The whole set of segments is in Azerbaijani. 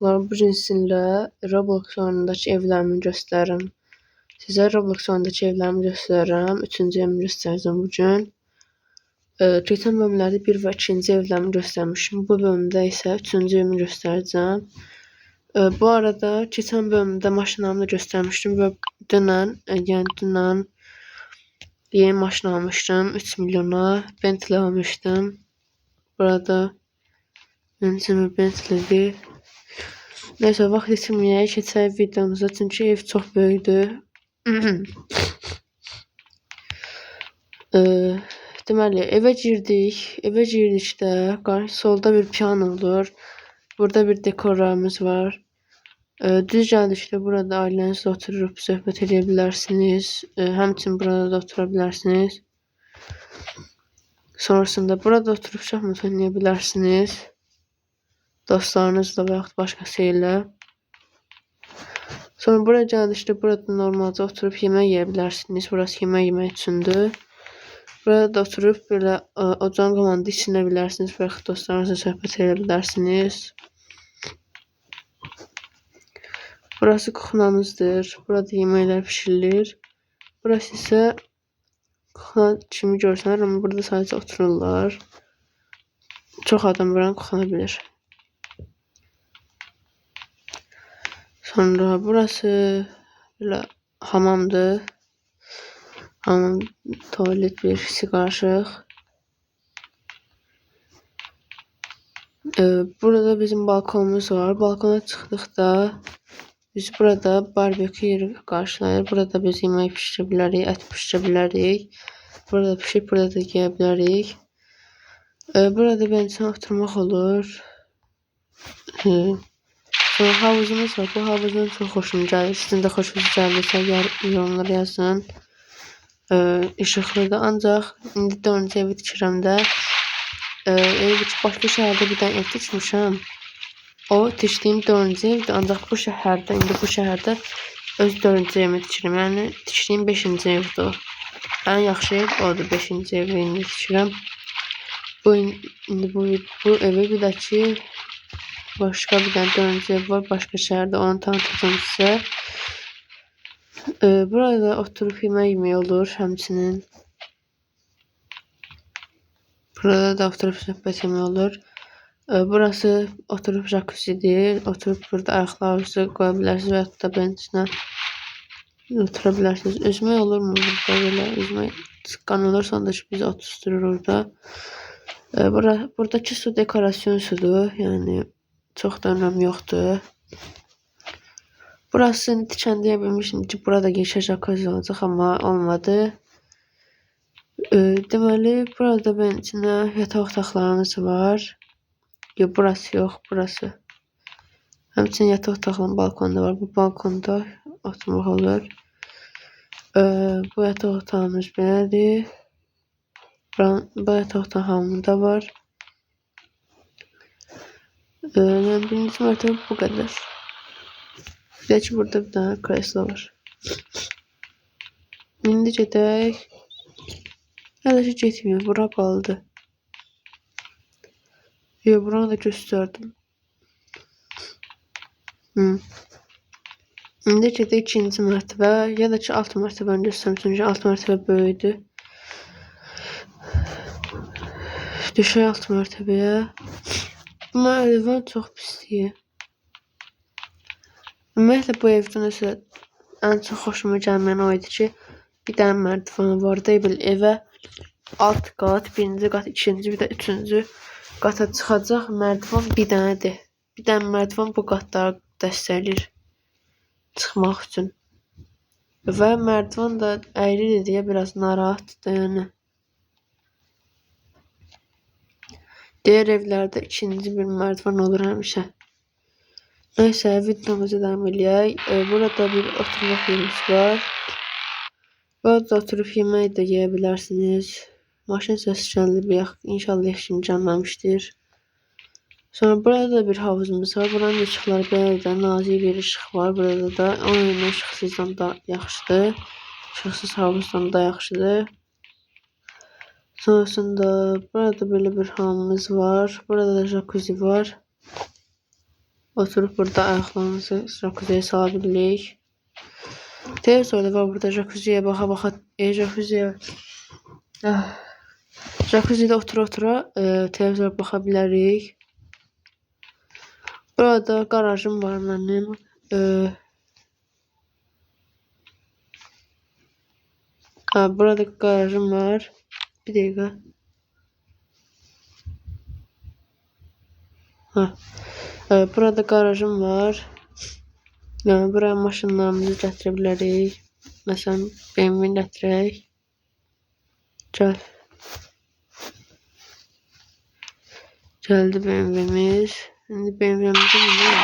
Bu gün sizinlə Roblox oyunundakı evlərimi göstərirəm. Sizə Roblox oyunundakı evlərimi göstərirəm. Üçüncü evimi göstərəcəm bugün. Keçən bölümlərdə 1 və 2-ci evlərimi göstərmişim. Bu bölümdə isə 3-cü evimi göstərəcəm. Bu arada keçən bölümdə maşınlarımı da göstərmişdim və dünən yeni maşın almışdım 3 milyona. Bentley almışdım. Burada benim Bentley'dir. Neyse, vaxt itirməyək, keçək videomuza, çünki ev çox böyükdür. Deməli, evə girdikdə solda bir piano olur. Burada bir dekorlarımız var. Düz gəldikdə burada ailənizlə oturub söhbət edə bilərsiniz. Həmçinin burada da otura bilərsiniz. Sonrasında burada oturub şahmat oynaya bilərsiniz. Dostlarınızla və yaxud başqası ilə. Sonra buraya gəldikdə burada normalca oturub yemək yeyə bilərsiniz. Burası yemək yemək üçündür. Burada da oturub belə ocağın qamanında içinə bilərsiniz və yaxud dostlarınızla söhbət edə bilərsiniz. Burası kuxnamızdır. Burada yeməklər pişirilir. Burası isə kuxna kimi görsənir, amma burada sadəcə otururlar. Çox adam buranı kuxana bilir. Sonra burası belə hamamdır. Hamam, tuvalet, bir siqaşıq. Burada bizim balkonumuz var. Balkona çıxdıqda biz burada barbekü yeri qarşılayır. Burada biz yemək pişirə bilərik, ət pişirə bilərik. Burada pişirib, burada da yeyə bilərik. Burada bence oturmaq olur. Sonra havuzumuz var. Bu havuzdan çox xoşum gəlir. Sizin də xoşunuz gəlirsə yorumlara yazın. İşıqlıdır. Ancaq indi 4-cü evi tikirəm də. Başqa şəhərdə bir dənə ev tikmişəm. O tikdiyim 4-cü evdir. Ancaq bu şəhərdə öz 4-cü evimi tikirəm. Yəni tikdiyim 5-ci evdir o. Ən yaxşı ev odur. 5-ci evi indi tikirəm. Bu evi bir də ki başqa bir dənə 4-cü ev var, başqa şəhərdə, onu tanıtacağım sizə. Burada oturub yemək olur həmçinin. Burada da oturub söhbət yemək olur. Burası oturub jacuzzidir. Oturub burada ayaqlarınızı qoya bilərsiniz və yaxud da benclə otura bilərsiniz. Üzmək olurmu burada? Belə üzmək sıqqan olursa, onda ki bizi oturtdurur orada. Buradakı su dekorasyon sudur. Yəni çox da önəm yoxdur. Burası tikən deyə bilmişdim ki, burada geçə jacuzzi olacaq, amma olmadı. Deməli, burada bencə yataq otaqlarımız var. Burası yox, burası. Həmçinin yataq otaqlarının balkonda var. Bu balkonda oturmaq olur. Bu yataq otağımız belədir. Bu yataq otağı hamında var. Yəni birinci mərtəbə bu qədər. Bir də ki, burada bir dənə kreslo var. İndi gedək. Hələ ki getmiyor, bura qaldı. Buranı da göstərdim. İndi gedək 2-ci mərtəbə, ya da ki alt mərtəbəni göstərim, çünki alt mərtəbə böyüdür. Düşək alt mərtəbəyə. Bu əlvan çox pisdir. Ümumiyyətlə bu evdə nəsə ən çox xoşuma gəlməyən o idi ki, bir dənə mərdivan vardı. Evə alt qat, 1-ci qat, 2-ci, bir də 3-cü qata çıxacaq mərdivan bir dənədir. Bir dənə mərdivan bu qatları dəstəkləyir çıxmaq üçün. Və mərdivan da əyridir deyə biraz narahatdır, yəni. Diğer evlərdə 2-ci bir mərdivan olur həmişə. Neyse, videomuza devam edək. Burada bir oturmaq yerimiz var. Burada oturub yemək də yeyə bilərsiniz. Maşın səsi gəldi, inşallah yaxşı gəlməmişdir. Sonra burada da bir havuzumuz var. Buranın işıqları belə nazik bir işıq var. Burada da o yönə işıqsızdan da yaxşıdır. İşıqsız havuzdan da yaxşıdır. Sonrasında burada böyle bir hamamımız var. Burada da jacuzzi var. Oturup burada ayaqlarımızı jacuzziyə sala bilirik. Televizorda var burada jacuzziyə baxa-baxa, jacuzziyə jacuzzidə otura-otura televizora baxa bilərik. Burada garajım var mənim. Burada garajım var. Bir dəqiqə. Burada garajım var. Yəni buraya maşınlarımızı gətirə bilərik. Məsələn, BMW-ni gətirək. Gəl. Gəldi BMW-miz. İndi BMW-mizi minək.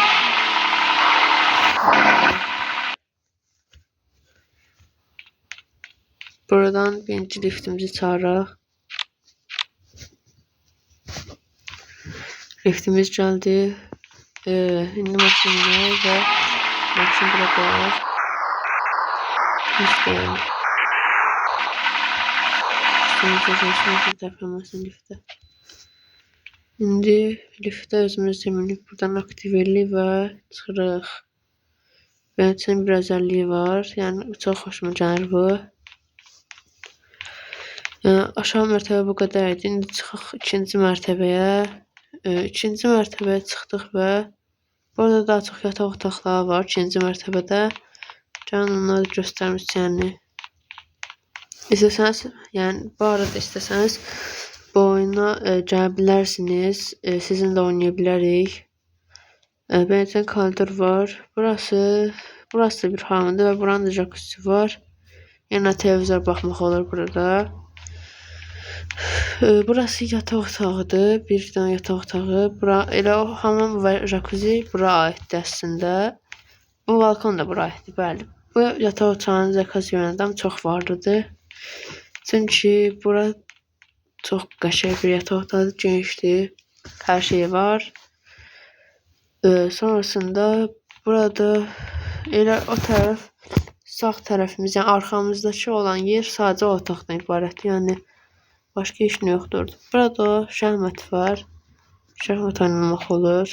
Buradan birinci liftimizi çağıraq. Liftimiz gəldi. İndi maşınlar və maşın bura qoyaq. İstəyəm. İstəyəm dəfəməsin liftə. İndi liftə özümüz minib buradan aktiv eləyirik və çıxırıq. Benim üçün bir özelliği var. Yəni çox xoşuma gəlir bu. Aşağı mərtəbə bu qədər idi. İndi çıxaq ikinci mərtəbəyə. İkinci mərtəbəyə çıxdıq və burada daha çox yataq otaqları var ikinci mərtəbədə. Gəlin onları göstərmək istəyəni. İstəsəniz, yəni bu arada istəsəniz bu oyuna gələ bilərsiniz. Sizinlə oynaya bilərik. Benim üçün koridor var. Burası bir hamamdır və buranın da jacuzzi var. Yəni televizor baxmaq olur burada. Burası yataq otağıdır. Bir dənə yataq otağı. Bura elə o hamam və jacuzzi bura aiddir əslində. Bu balkon da bura aiddir, bəli. Bu yataq otağının zakaz yönədən çox varlıdır. Çünki bura çox qəşəng bir yataq otağıdır, genişdir. Hər şey var. Sonrasında burada elə o tərəf sağ tərəfimiz, yəni arxamızdakı olan yer sadəcə o otaqdan ibarətdir. Yəni başqa heç nə yoxdur. Burada şahmat var. Şahmat oynamaq olur.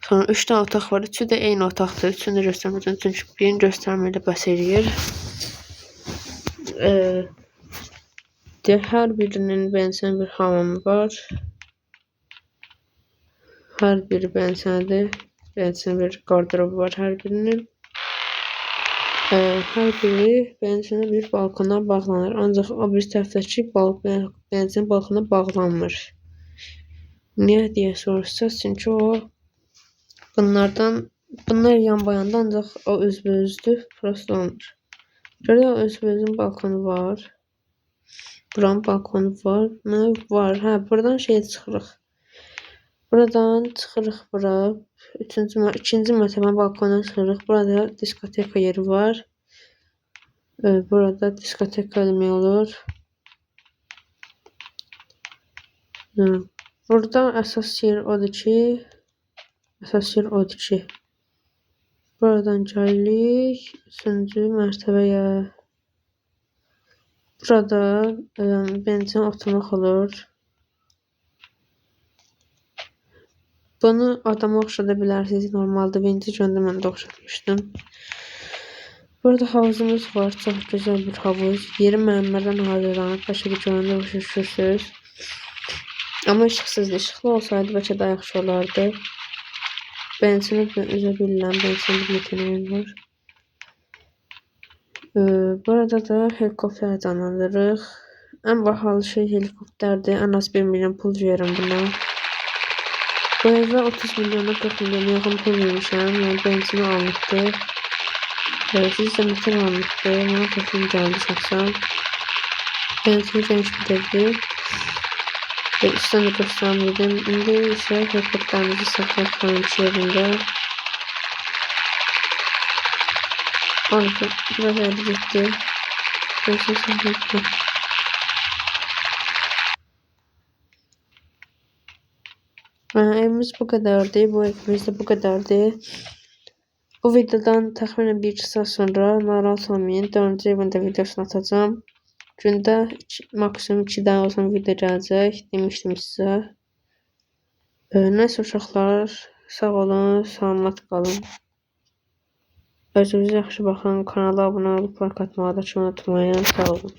Sonra 3 dənə otaq var. Üçü də eyni otaqdır. Üçünü də göstərməyəcəm. Çünki birini göstərməklə bəs eləyir. Hər birinin bənzər bir hamamı var. Hər biri bənzərdir. Bənzər bir qardırobu var hər birinin. Hər biri bənzər bir balkona bağlanır. Ancaq o bir tərəfdəki bənzər balkona bağlanmır. Niyə deyə soruşsaz? Çünki o bunlar yan bayanda, ancaq o özbözlük prosto olmur. Burada özbözün balkonu var. Buranın balkonu var mı? Var. Buradan çıxırıq. Buradan çıxırıq bura. İkinci mərtəbənin balkonuna çıxırıq. Burada diskoteka yeri var. Burada diskoteka eləmək olur. Burada əsas yer odur ki, buradan gəlirik 3-cü mərtəbəyə. Burada benzin oturmaq olur. Bunu adama oxşada bilərsiniz. Normalda birinci gündə mən də oxşatmışdım. Burada havuzumuz var. Çox gözəl bir havuz. Yeri mərmərdən hazırlanıb. Başqa bir görəndə oxşuşursuz. Amma işıqsızdır. İşıqlı olsaydı bəlkə daha yaxşı olardı. Benzini üzə bilirəm. Benzin bir yeteneğim var. Burada da helikopter canlandırırıq. Ən bahalı şey helikopterdir. Ən az 1 milyon pul verirəm buna. Bu evə 30 milyona 40 milyona yaxın pul vermişəm. Yəni benzini alınıbdır. Siz də metal alınıbdır. Mənə xoşum gəldi şəxsən. Benzini dəyişməlidir. İstən də göstərmədim. İndi isə helikopterimizi saxlayaq qanıcı yerində. Orada biraz əldə getdi. Benzini saxlayaq. Evimiz bu qədərdir. Bu evimiz də bu qədərdir. Bu videodan təxminən 1-2 saat sonra narahat olmayın. 4-cü evin də videosunu atacağım. Gündə maksimum 2 dənə olsun video gələcək. Demişdim sizə. Nəysə uşaqlar, sağ olun, salamat qalın. Özünüzə yaxşı baxın, kanala abunə olub like atmağı da unutmayın. Sağ olun.